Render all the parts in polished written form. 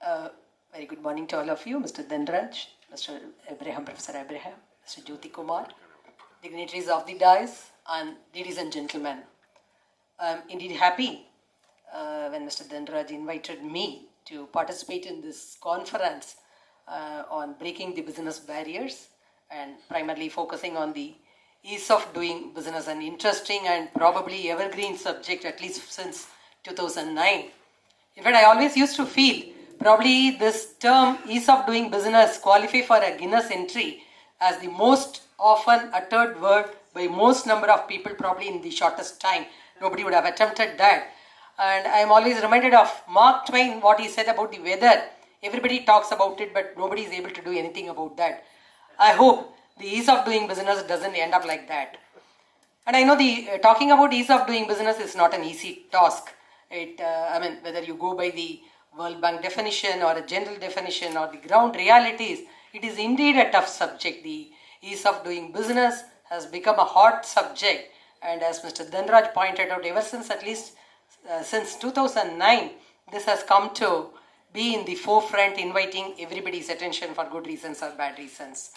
Very good morning to all of you, Mr. Dhanraj, Mr. Abraham, Professor Abraham, Mr. Jyoti Kumar, dignitaries of the dais, and ladies and gentlemen. I'm indeed happy when Mr. Dhanraj invited me to participate in this conference on breaking the business barriers and primarily focusing on the ease of doing business, an interesting and probably evergreen subject at least since 2009. In fact, I always used to feel probably this term ease of doing business qualify for a Guinness entry as the most often uttered word by most number of people probably in the shortest time. Nobody would have attempted that. And I am always reminded of Mark Twain, what he said about the weather. Everybody talks about it, but nobody is able to do anything about that. I hope the ease of doing business doesn't end up like that. And I know the talking about ease of doing business is not an easy task. Whether you go by the World Bank definition or a general definition or the ground realities, it is indeed a tough subject. The ease of doing business has become a hot subject, and as Mr. Dhanraj pointed out, ever since at least since 2009, this has come to be in the forefront, inviting everybody's attention for good reasons or bad reasons.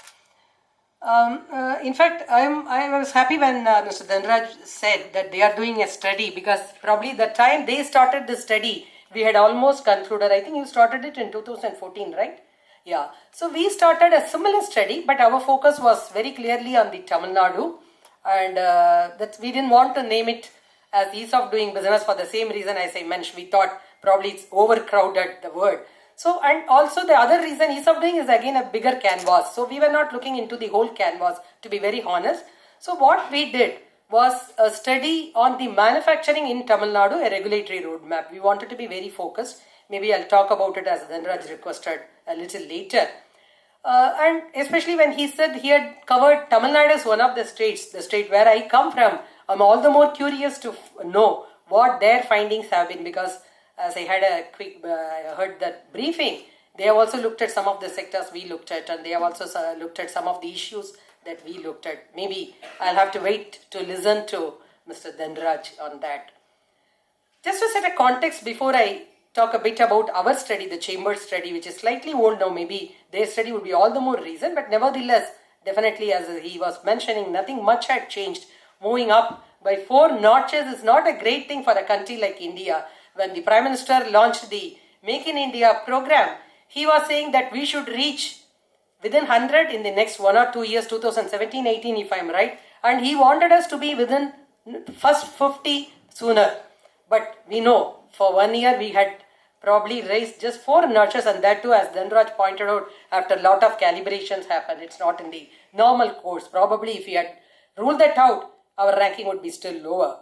In fact, I was happy when Mr. Dhanraj said that they are doing a study, because probably the time they started the study, we had almost concluded. I think you started it in 2014, right? Yeah. So we started a similar study, but our focus was very clearly on the Tamil Nadu, and that we didn't want to name it as ease of doing business for the same reason as I mentioned. We thought probably it's overcrowded, the word. So, and also the other reason ease of doing is again a bigger canvas. So we were not looking into the whole canvas, to be very honest. So what we did was a study on the manufacturing in Tamil Nadu, a regulatory roadmap. We wanted to be very focused. Maybe I'll talk about it as Dhanraj requested a little later. And especially when he said he had covered Tamil Nadu as one of the states, the state where I come from, I'm all the more curious to know what their findings have been, because as I had a quick, heard that briefing, they have also looked at some of the sectors we looked at, and they have also looked at some of the issues that we looked at. Maybe I'll have to wait to listen to Mr. Dhanraj on that. Just to set a context before I talk a bit about our study, the Chamber study, which is slightly old now, maybe their study would be all the more recent, but nevertheless, definitely as he was mentioning, nothing much had changed. Moving up by 4 notches is not a great thing for a country like India. When the Prime Minister launched the Make in India program, he was saying that we should reach within 100 in the next 1 or 2 years, 2017-18 if I am right, and he wanted us to be within first 50 sooner. But we know for 1 year we had probably raised just 4 notches, and that too, as Dhanraj pointed out, after a lot of calibrations happened. It's not in the normal course. Probably if we had ruled that out, our ranking would be still lower.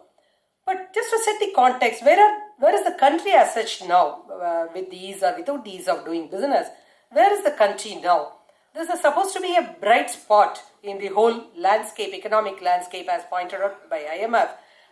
But just to set the context, where is the country as such now, with the ease or without the ease of doing business? Where is the country now? This is supposed to be a bright spot in the whole landscape, economic landscape, as pointed out by IMF.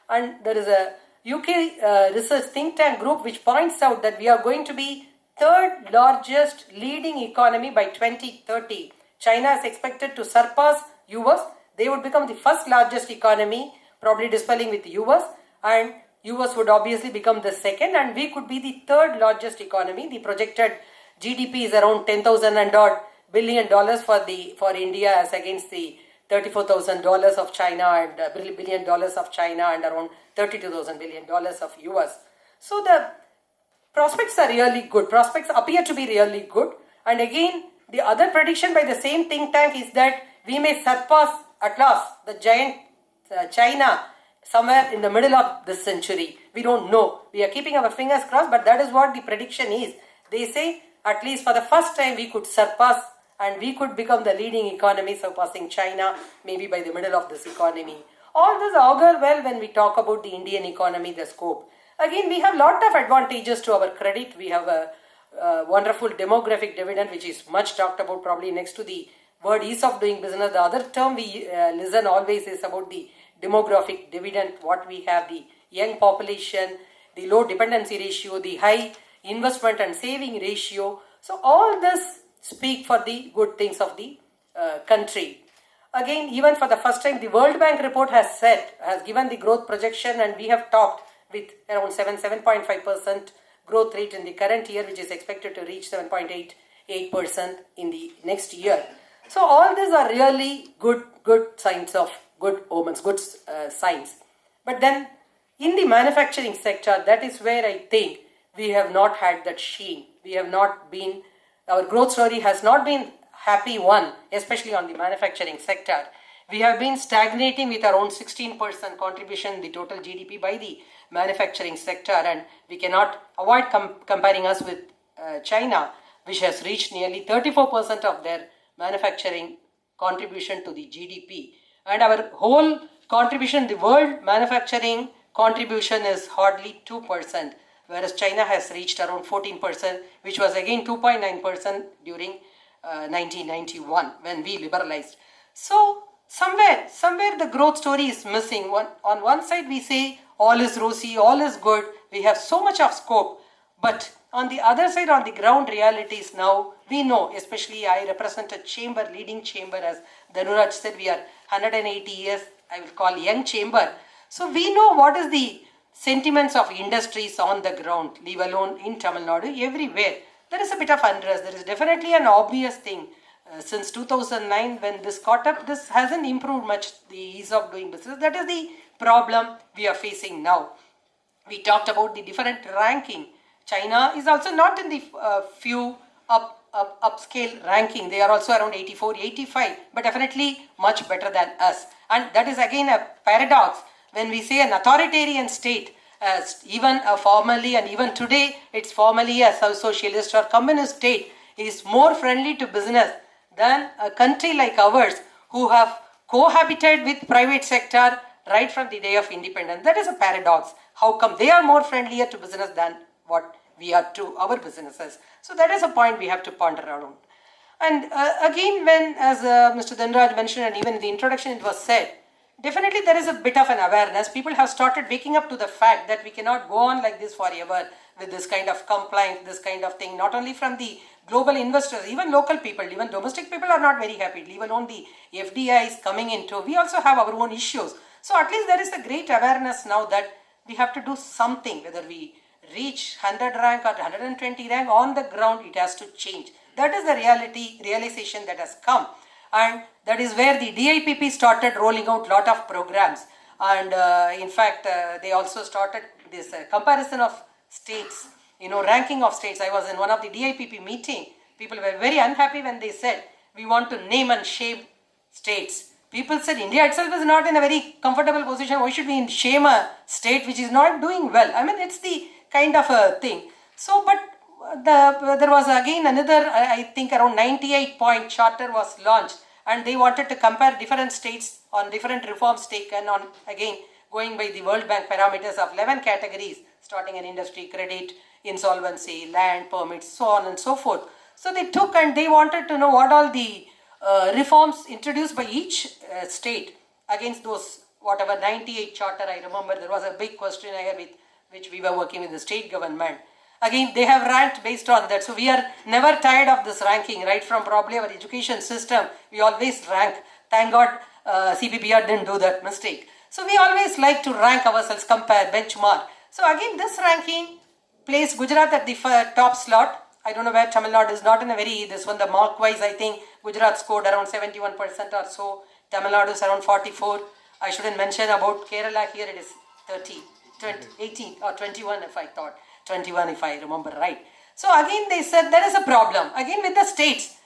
And there is a UK research think tank group which points out that we are going to be 3rd largest leading economy by 2030. China is expected to surpass US. They would become the 1st largest economy, probably dispelling with US, and US would obviously become the 2nd, and we could be the 3rd largest economy. The projected GDP is around $10,000 billion for India, as against the $34,000 of China and $1 billion of China and around $32,000 billion of US. So the prospects are really good. Prospects appear to be really good. And again, the other prediction by the same think tank is that we may surpass at last the giant China somewhere in the middle of this century. We don't know. We are keeping our fingers crossed, but that is what the prediction is. They say at least for the first time we could surpass, and we could become the leading economy, surpassing China maybe by the middle of this economy. All this augur well when we talk about the Indian economy, the scope. Again, we have a lot of advantages to our credit. We have a wonderful demographic dividend, which is much talked about, probably next to the word ease of doing business. The other term we listen always is about the demographic dividend, what we have, the young population, the low dependency ratio, the high investment and saving ratio. So all this speak for the good things of the country. Again, even for the first time, the World Bank report has given the growth projection, and we have topped with around 7.5% growth rate in the current year, which is expected to reach 7.88% in the next year. So all these are really good signs of good omens, good signs. But then in the manufacturing sector, that is where I think we have not had that sheen. We have not been, our growth story has not been happy one, especially on the manufacturing sector. We have been stagnating with around 16% contribution in the total GDP by the manufacturing sector, and we cannot avoid comparing us with China, which has reached nearly 34% of their manufacturing contribution to the GDP. And our whole contribution, the world manufacturing contribution is hardly 2%, whereas China has reached around 14%, which was again 2.9% during 1991 when we liberalized. So somewhere the growth story is missing. On one side we say all is rosy, all is good, we have so much of scope, but on the other side, on the ground realities now, we know, especially I represent a chamber, leading chamber, as Dhanuraj said, we are 180 years, I will call young chamber. So we know what is the sentiments of industries on the ground, leave alone in Tamil Nadu, everywhere. There is a bit of unrest. There is definitely an obvious thing. Since 2009, when this caught up, this hasn't improved much, the ease of doing business. That is the problem we are facing now. We talked about the different ranking. China is also not in the few upscale ranking. They are also around 84, 85, but definitely much better than us. And that is again a paradox when we say an authoritarian state, even formally and even today, it's formally a socialist or communist state, is more friendly to business than a country like ours who have cohabited with private sector right from the day of independence. That is a paradox. How come they are more friendlier to business than what we are to our businesses? So that is a point we have to ponder around. And again, when, as Mr. Dhanraj mentioned, and even in the introduction it was said, definitely there is a bit of an awareness. People have started waking up to the fact that we cannot go on like this forever with this kind of compliance, this kind of thing, not only from the global investors, even local people, even domestic people are not very happy, leave alone the FDIs coming into. We also have our own issues. So at least there is a great awareness now that we have to do something, whether we reach 100 rank or 120 rank, on the ground it has to change. That is the realization that has come, and that is where the DIPP started rolling out lot of programs. And in fact they also started this comparison of states, ranking of states. I was in one of the DIPP meeting. People were very unhappy when they said we want to name and shame states. People said India itself is not in a very comfortable position. Why should we shame a state which is not doing well? I mean, it's the kind of a thing. So, but there was again another, I think around 98-point charter was launched, and they wanted to compare different states on different reforms taken on, again, going by the World Bank parameters of 11 categories, starting in industry, credit, insolvency, land, permits, so on and so forth. So they took and they wanted to know what all the reforms introduced by each state against those, whatever 98 charter. I remember there was a big questionnaire with which we were working with the state government. Again, they have ranked based on that. So we are never tired of this ranking, right from probably our education system. We always rank. Thank God CPPR didn't do that mistake. So we always like to rank ourselves, compare, benchmark. So again, this ranking placed Gujarat at the top slot. I don't know where Tamil Nadu is not in a very, this one, the mark wise, I think Gujarat scored around 71% or so. Tamil Nadu is around 44. I shouldn't mention about Kerala. Here it is 30, 20, 18 or 21 if I thought. 21 if I remember right. So again they said there is a problem. Again with the states,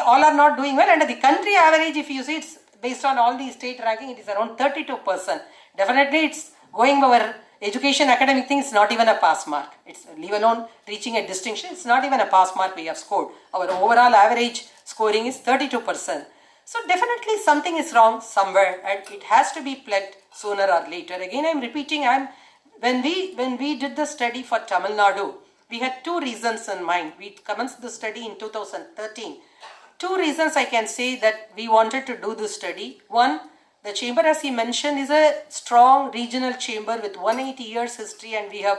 all are not doing well, and the country average, if you see, it's based on all the state ranking, it is around 32%. Definitely it's going over education, academic things, not even a pass mark. It's leave alone reaching a distinction, it's not even a pass mark we have scored. Our overall average scoring is 32%. So definitely something is wrong somewhere, and it has to be plugged sooner or later. Again, I'm repeating, when we did the study for Tamil Nadu, we had two reasons in mind. We commenced the study in 2013. Two reasons I can say that we wanted to do this study. One, the chamber, as he mentioned, is a strong regional chamber with 180 years history, and we have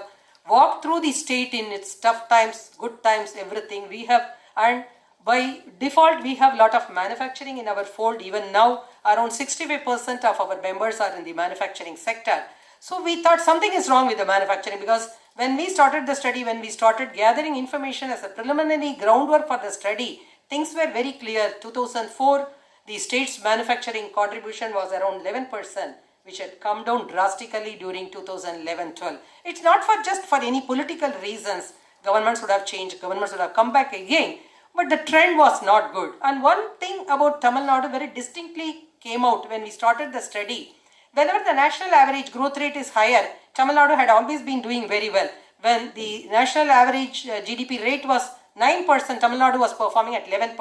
walked through the state in its tough times, good times, everything. We have, and by default, we have a lot of manufacturing in our fold. Even now, around 65% of our members are in the manufacturing sector. So we thought something is wrong with the manufacturing, because when we started the study, when we started gathering information as a preliminary groundwork for the study, things were very clear. 2004, the state's manufacturing contribution was around 11%, which had come down drastically during 2011-12. It's not for just for any political reasons. Governments would have changed, governments would have come back again, but the trend was not good. And one thing about Tamil Nadu very distinctly came out when we started the study. Whenever the national average growth rate is higher, Tamil Nadu had always been doing very well. When the national average GDP rate was 9%, Tamil Nadu was performing at 11%.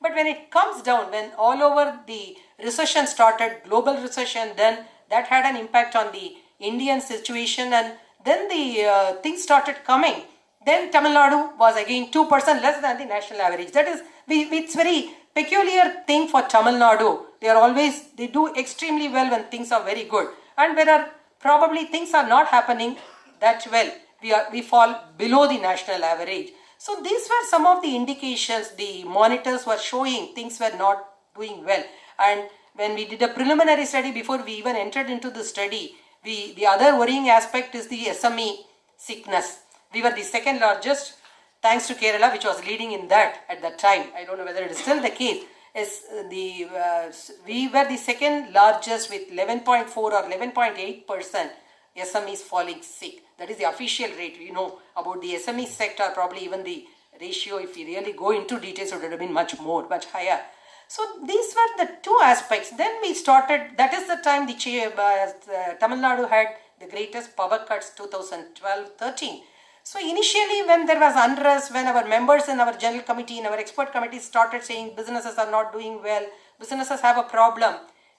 But when it comes down, when all over the recession started, global recession, then that had an impact on the Indian situation, and then the things started coming. Then Tamil Nadu was again 2% less than the national average. That is, it's very peculiar thing for Tamil Nadu. They do extremely well when things are very good. And where probably things are not happening that well, we fall below the national average. So these were some of the indications. The monitors were showing things were not doing well. And when we did a preliminary study before we even entered into the study, the other worrying aspect is the SME sickness. We were the second largest, thanks to Kerala, which was leading in that at that time. I don't know whether it is still the case. We were the second largest with 11.4 or 11.8% SMEs falling sick. That is the official rate. We know about the SME sector, probably even the ratio, if we really go into details, it would have been much more, much higher. So these were the two aspects. Then we started, that is the time Tamil Nadu had the greatest power cuts, 2012-13. So initially when there was unrest, when our members in our general committee, in our expert committee started saying businesses are not doing well, businesses have a problem,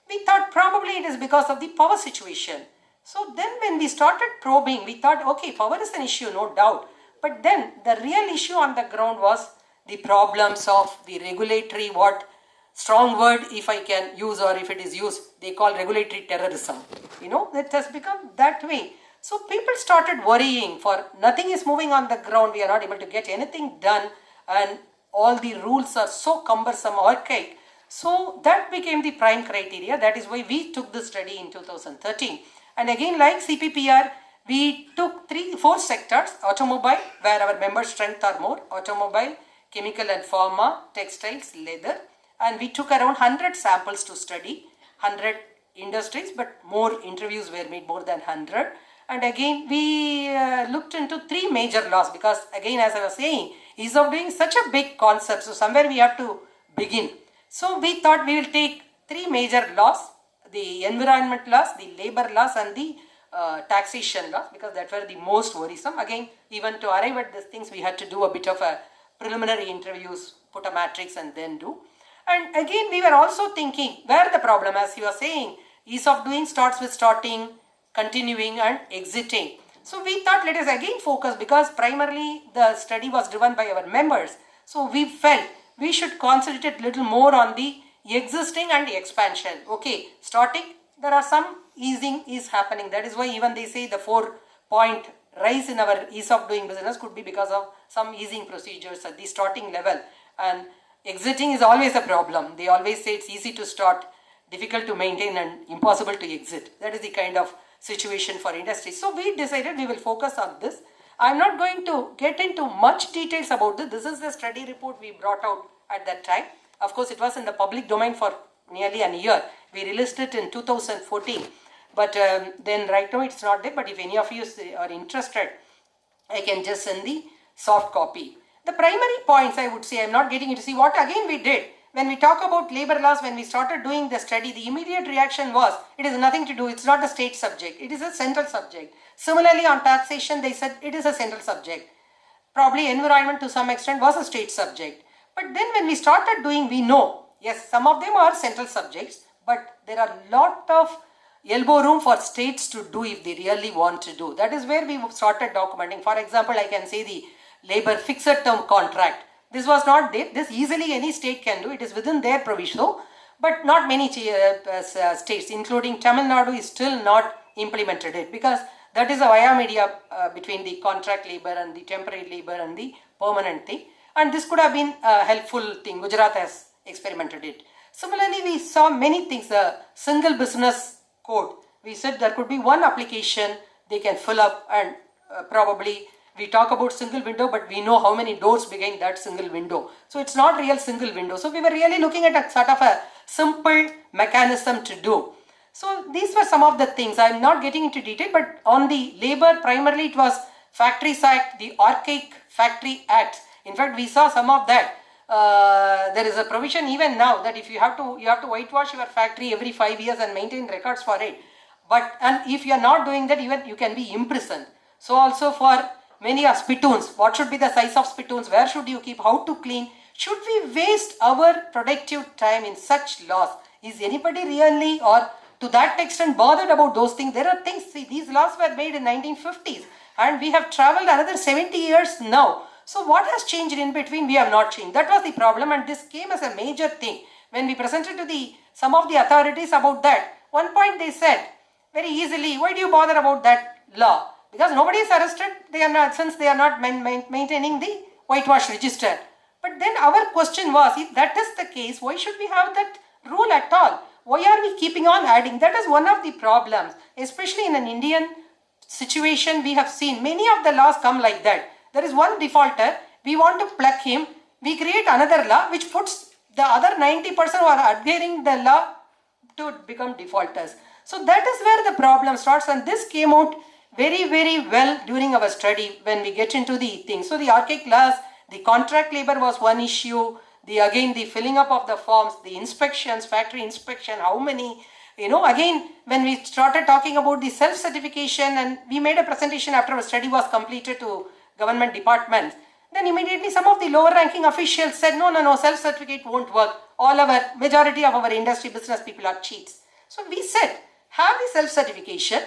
we thought probably it is because of the power situation. So then when we started probing, we thought, okay, power is an issue, no doubt. But then the real issue on the ground was the problems of the regulatory, strong word if I can use, or if it is used, they call regulatory terrorism. It has become that way. So people started worrying, for nothing is moving on the ground, we are not able to get anything done, and all the rules are so cumbersome, archaic. So that became the prime criteria. That is why we took the study in 2013. And again, like CPPR, we took 4 sectors: automobile, where our member strength are more, automobile, chemical and pharma, textiles, leather, and we took around 100 samples to study, 100 industries, but more interviews were made, more than 100. And again, we looked into 3 major laws, because again, as I was saying, ease of doing such a big concept, so somewhere we have to begin. So we thought we will take 3 major laws: the environment laws, the labor laws, and the taxation laws, because that were the most worrisome. Again, even to arrive at these things, we had to do a bit of a preliminary interviews, put a matrix and then do. And again, we were also thinking where the problem, as you were saying, ease of doing starts with starting, continuing and exiting. So we thought, let us again focus, because primarily the study was driven by our members. So we felt we should concentrate a little more on the existing and the expansion. Okay, starting, there are some easing is happening. That is why even they say the 4-point rise in our ease of doing business could be because of some easing procedures at the starting level. And exiting is always a problem. They always say it's easy to start, difficult to maintain and impossible to exit. That is the kind of situation for industry. So we decided we will focus on this. I'm not going to get into much details about this. This is the study report we brought out at that time. Of course, it was in the public domain for nearly a year. We released it in 2014. But then right now it's not there. But if any of you are interested, I can just send the soft copy. The primary points, I would say, I'm not getting into, see what again we did. When we talk about labor laws, when we started doing the study, the immediate reaction was, it is nothing to do, it's not a state subject, it is a central subject. Similarly on taxation, they said it is a central subject. Probably environment to some extent was a state subject. But then when we started doing, we know, yes, some of them are central subjects, but there are a lot of elbow room for states to do if they really want to do. That is where we started documenting. For example, I can say the labor fixed term contract. This was not there. This easily any state can do. It is within their provision, but not many states, including Tamil Nadu, is still not implemented it, because that is a via media between the contract labor and the temporary labor and the permanent thing. And this could have been a helpful thing. Gujarat has experimented it. Similarly, we saw many things. The single business code, we said there could be one application they can fill up, and probably we talk about single window, but we know how many doors behind that single window. So it's not real single window. So we were really looking at a sort of a simple mechanism to do. So these were some of the things. I'm not getting into detail, but on the labor, primarily it was Factories Act, the Archaic Factory Act. In fact, we saw some of that. There is a provision even now that if you have to whitewash your factory every 5 years and maintain records for it. And if you are not doing that, even you can be imprisoned. So also for many spittoons, what should be the size of spittoons? Where should you keep? How to clean? Should we waste our productive time in such laws? Is anybody really or to that extent bothered about those things? There are things, see, these laws were made in 1950s and we have traveled another 70 years now. So what has changed in between? We have not changed. That was the problem, and this came as a major thing. When we presented to some of the authorities about that, one point they said very easily, why do you bother about that law? Because nobody is arrested, they are not, since they are not maintaining the whitewash register. But then our question was, if that is the case, why should we have that rule at all? Why are we keeping on adding? That is one of the problems, especially in an Indian situation. We have seen many of the laws come like that. There is one defaulter, we want to pluck him, we create another law which puts the other 90% who are adhering the law to become defaulters. So that is where the problem starts, and this came out very, very well during our study when we get into the things. So the archaic laws, the contract labor was one issue, again the filling up of the forms, the inspections, factory inspection, how many, again when we started talking about the self-certification, and we made a presentation after our study was completed to government departments, then immediately some of the lower ranking officials said, no, self-certificate won't work. Majority of our industry business people are cheats. So we said, have the self-certification,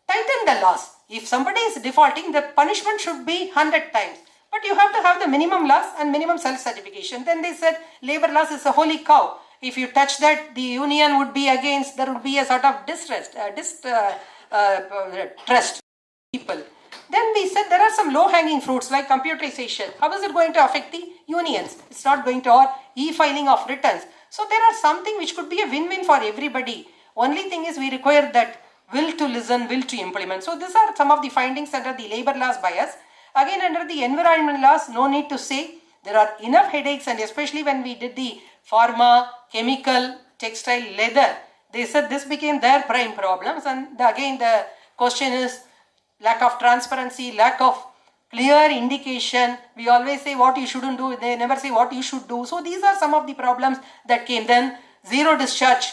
tighten the laws. If somebody is defaulting, the punishment should be 100 times. But you have to have the minimum laws and minimum self-certification. Then they said, labor laws is a holy cow. If you touch that, the union would be against, there would be a sort of distrust people. Then we said there are some low-hanging fruits like computerization. How is it going to affect the unions? It's not going to, or e-filing of returns. So there are something which could be a win-win for everybody. Only thing is we require that will to listen, will to implement. So these are some of the findings under the labor laws by us. Again, under the environment laws, no need to say, there are enough headaches, and especially when we did the pharma, chemical, textile, leather, they said this became their prime problems. And again, the question is lack of transparency, lack of clear indication. We always say what you shouldn't do, they never say what you should do. So these are some of the problems that came. Then zero discharge,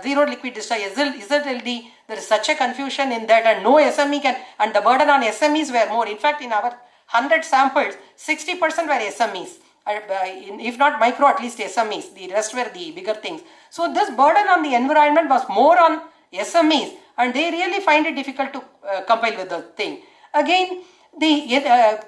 zero liquid discharge, ZLD, there is such a confusion in that, and no SME can, and the burden on SMEs were more. In fact, in our 100 samples, 60% were SMEs, if not micro, at least SMEs, the rest were the bigger things. So this burden on the environment was more on SMEs, and they really find it difficult to compile with the thing. Again, the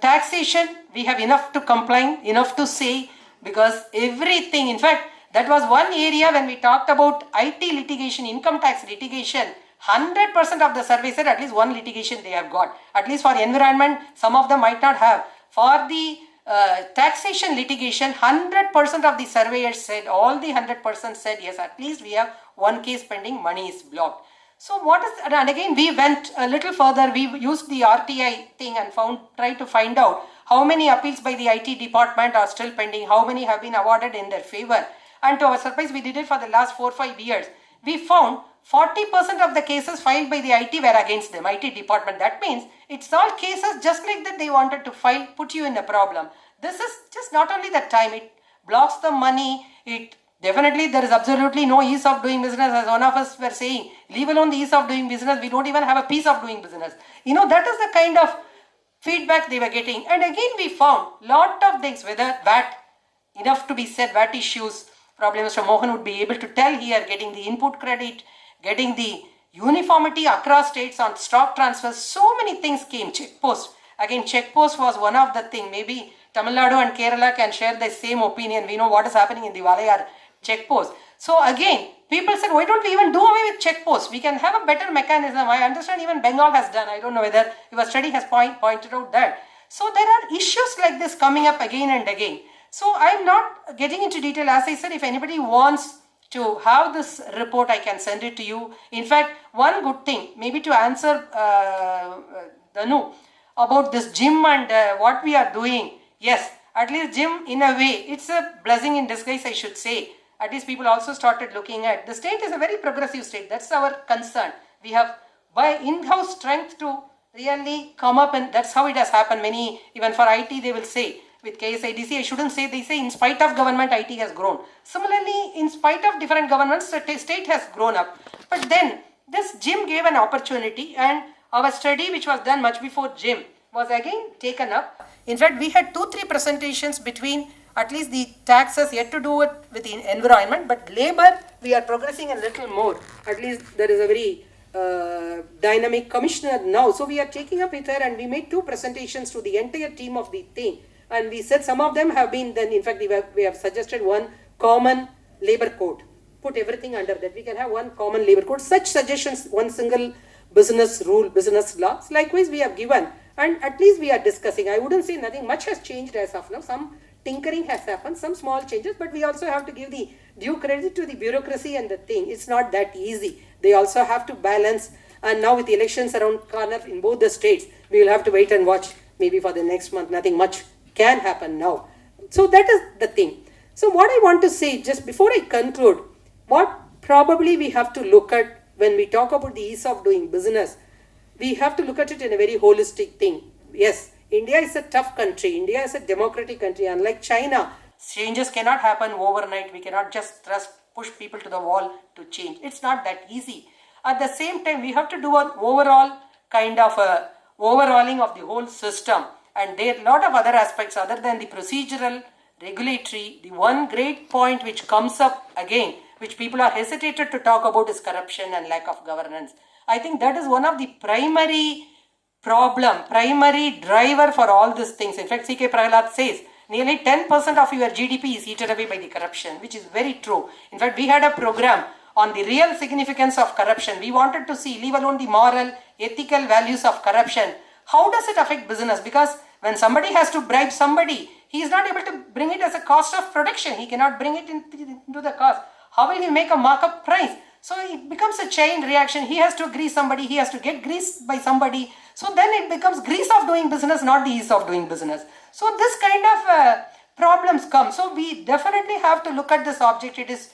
taxation, we have enough to comply, enough to say, because everything, in fact, that was one area when we talked about IT litigation, income tax litigation, 100% of the survey said at least one litigation they have got. At least for environment, some of them might not have. For the taxation litigation, 100% of the surveyors said, all the 100% said, yes, at least we have one case pending, money is blocked. So what is, and again we went a little further, we used the RTI thing and tried to find out how many appeals by the IT department are still pending, how many have been awarded in their favor. And to our surprise, we did it for the last 4 or 5 years. We found 40% of the cases filed by the IT were against them, IT department. That means it's all cases just like that they wanted to file, put you in a problem. This is just not only the time, it blocks the money, it definitely there is absolutely no ease of doing business, as one of us were saying, leave alone the ease of doing business, we don't even have a piece of doing business. That is the kind of feedback they were getting. And again we found lot of things, whether VAT, enough to be said, VAT issues, probably Mr. Mohan would be able to tell here, getting the input credit, getting the uniformity across states on stock transfers, so many things came. Check post. Again, check post was one of the things. Maybe Tamil Nadu and Kerala can share the same opinion. We know what is happening in the Walayar check post. So again, people said, why don't we even do away with check posts? We can have a better mechanism. I understand even Bengal has done. I don't know whether your study has pointed out that. So there are issues like this coming up again and again. So I'm not getting into detail. As I said, if anybody wants to have this report, I can send it to you. In fact, one good thing, maybe to answer Danu about this gym and what we are doing. Yes, at least gym in a way, it's a blessing in disguise, I should say. At least people also started looking at, the state is a very progressive state. That's our concern. We have by in-house strength to really come up, and that's how it has happened. Many, even for IT, they will say, with KSIDC, I shouldn't say, they say in spite of government, IT has grown. Similarly, in spite of different governments, the state has grown up. But then, this gym gave an opportunity, and our study, which was done much before gym, was again taken up. In fact, we had 2-3 presentations between at least the taxes yet to do it with the environment, but labor, we are progressing a little more. At least there is a very dynamic commissioner now. So we are taking up with her, and we made 2 presentations to the entire team of the thing. And we said some of them have been then, in fact, we have suggested one common labor code. Put everything under that. We can have one common labor code. Such suggestions, one single business rule, business laws. Likewise, we have given. And at least we are discussing. I wouldn't say nothing much has changed as of now. Some tinkering has happened, some small changes. But we also have to give the due credit to the bureaucracy and the thing. It's not that easy. They also have to balance. And now with the elections around corner in both the states, we will have to wait and watch. Maybe for the next month, nothing much can happen now. So that is the thing. So what I want to say, just before I conclude, what probably we have to look at when we talk about the ease of doing business, we have to look at it in a very holistic thing. Yes, India is a tough country. India is a democratic country. Unlike China, changes cannot happen overnight. We cannot just push people to the wall to change. It's not that easy. At the same time, we have to do an overall kind of a overhauling of the whole system. And there are a lot of other aspects other than the procedural, regulatory. The one great point which comes up again, which people are hesitated to talk about, is corruption and lack of governance. I think that is one of the primary driver for all these things. In fact, C.K. Prahalad says, nearly 10% of your GDP is eaten away by the corruption, which is very true. In fact, we had a program on the real significance of corruption. We wanted to see, leave alone the moral, ethical values of corruption. How does it affect business? Because when somebody has to bribe somebody, he is not able to bring it as a cost of production. He cannot bring it into the cost. How will he make a markup price? So it becomes a chain reaction. He has to grease somebody. He has to get greased by somebody. So then it becomes grease of doing business, not the ease of doing business. So this kind of problems come. So we definitely have to look at this object. It is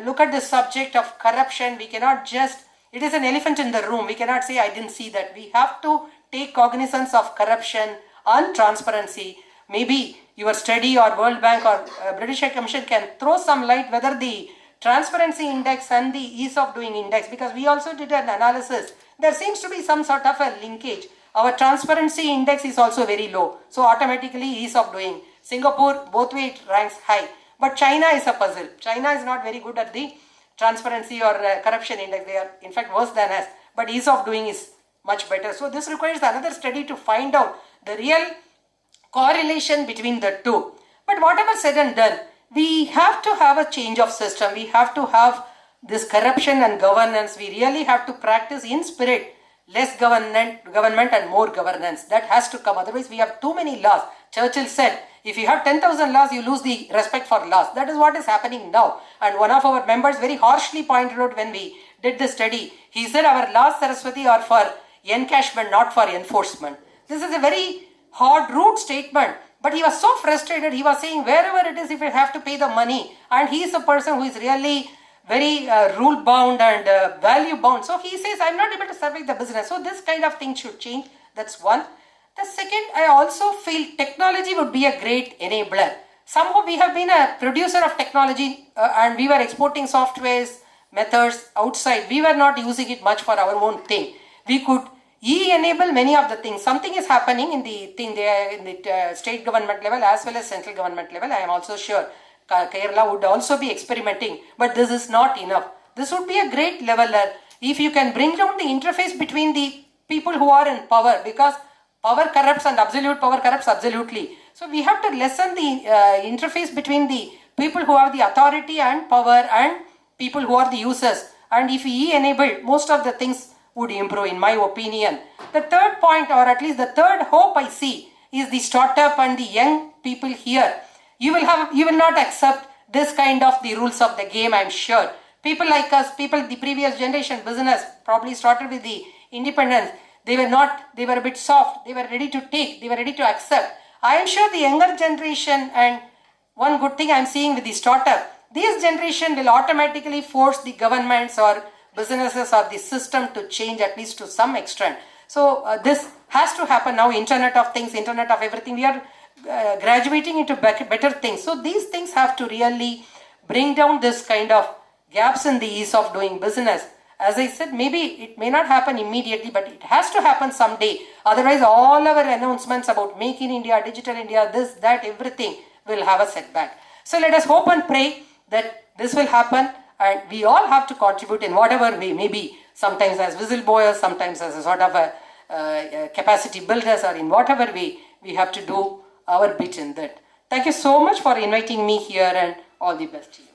look at the subject of corruption. We cannot just, it is an elephant in the room. We cannot say, I didn't see that. We have to take cognizance of corruption and transparency. Maybe your study or World Bank or British High Commission can throw some light whether the transparency index and the ease of doing index, because we also did an analysis. There seems to be some sort of a linkage. Our transparency index is also very low. So automatically ease of doing. Singapore, both way it ranks high. But China is a puzzle. China is not very good at the transparency or corruption index. They are in fact worse than us. But ease of doing is much better. So this requires another study to find out the real correlation between the two. But whatever said and done, we have to have a change of system. We have to have this corruption and governance. We really have to practice in spirit less government and more governance. That has to come. Otherwise, we have too many laws. Churchill said, if you have 10,000 laws, you lose the respect for laws. That is what is happening now. And one of our members very harshly pointed out when we did the study. He said our laws, Saraswathi, are for encashment, not for enforcement. This is a very hard, rude statement. But he was so frustrated. He was saying wherever it is, if you have to pay the money. And he is a person who is really very rule bound and value bound. So he says, I'm not able to survive the business. So this kind of thing should change. That's one. The second, I also feel technology would be a great enabler. Somehow we have been a producer of technology and we were exporting softwares, methods outside. We were not using it much for our own thing. We could enable many of the things. Something is happening in the thing there in the state government level as well as central government level. I am also sure Kerala would also be experimenting, but this is not enough. This would be a great leveler if you can bring down the interface between the people who are in power, because power corrupts and absolute power corrupts absolutely. So we have to lessen the interface between the people who have the authority and power and people who are the users. And if we enable, most of the things would improve in my opinion. The third point, or at least the third hope I see, is the startup and the young people here. You will not accept this kind of the rules of the game, I'm sure. People like us, people the previous generation, business, probably started with the independence. They were a bit soft. They were ready to take, they were ready to accept. I am sure the younger generation, and one good thing I'm seeing with the startup, this generation will automatically force the governments or businesses or the system to change at least to some extent. So this has to happen now. Internet of things, internet of everything. We are graduating into better things. So these things have to really bring down this kind of gaps in the ease of doing business. As I said, maybe it may not happen immediately, but it has to happen someday. Otherwise, all our announcements about Make in India, Digital India, this, that, everything will have a setback. So let us hope and pray that this will happen, and we all have to contribute in whatever way, maybe sometimes as whistleblowers, sometimes as a sort of a capacity builders, or in whatever way we have to do our bit in that. Thank you so much for inviting me here, and all the best to you.